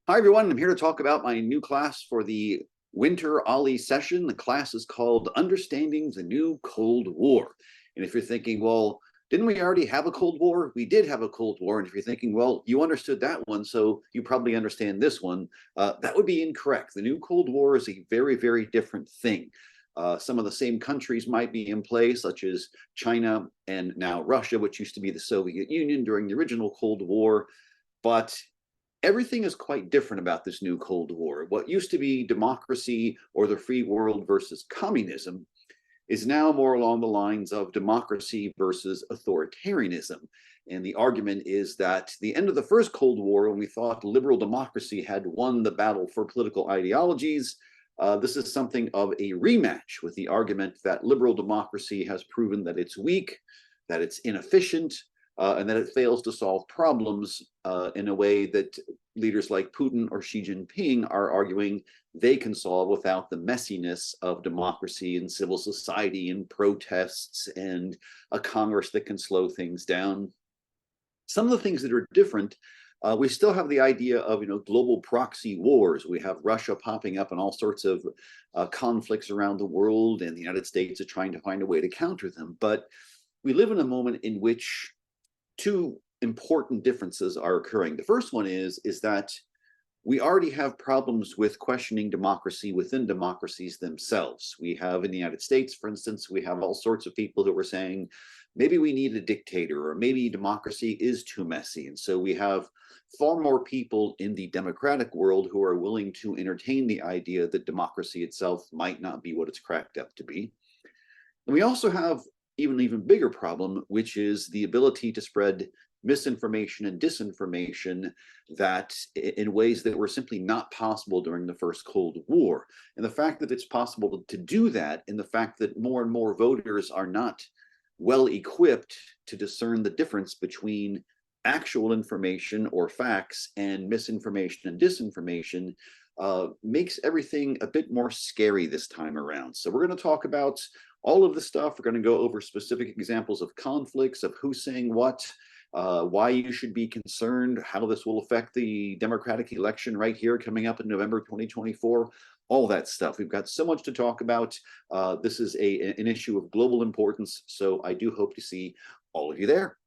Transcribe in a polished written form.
Hi, everyone. I'm here to talk about my new class for the winter Ollie session. The class is called Understanding the New Cold War. And if you're thinking, well, didn't we already have a Cold War? We did have a Cold War. And if you're thinking, well, you understood that one, so you probably understand this one, that would be incorrect. The new Cold War is a very, very different thing. Some of the same countries might be in play, such as China and now Russia, which used to be the Soviet Union during the original Cold War. But everything is quite different about this new Cold War. What used to be democracy or the free world versus communism is now more along the lines of democracy versus authoritarianism. And the argument is that the end of the first Cold War, when we thought liberal democracy had won the battle for political ideologies, this is something of a rematch with the argument that liberal democracy has proven that it's weak, that it's inefficient, and that it fails to solve problems in a way that leaders like Putin or Xi Jinping are arguing they can solve without the messiness of democracy and civil society and protests and a Congress that can slow things down. Some of the things that are different, we still have the idea of global proxy wars. We have Russia popping up in all sorts of conflicts around the world, and the United States is trying to find a way to counter them. But we live in a moment in which two important differences are occurring. The first one is that we already have problems with questioning democracy within democracies themselves. We have in the United States, for instance, we have all sorts of people who are saying, maybe we need a dictator, or maybe democracy is too messy. And so we have far more people in the democratic world who are willing to entertain the idea that democracy itself might not be what it's cracked up to be. And we also have even bigger problem, which is the ability to spread misinformation and disinformation that in ways that were simply not possible during the first Cold War. And the fact that it's possible to do that, and the fact that more and more voters are not well equipped to discern the difference between actual information or facts and misinformation and disinformation, makes everything a bit more scary this time around. So we're going to talk about all of the stuff. We're going to go over specific examples of conflicts, of who's saying what, why you should be concerned, how this will affect the Democratic election right here coming up in November 2024, all that stuff. We've got so much to talk about. This is an issue of global importance, so I do hope to see all of you there.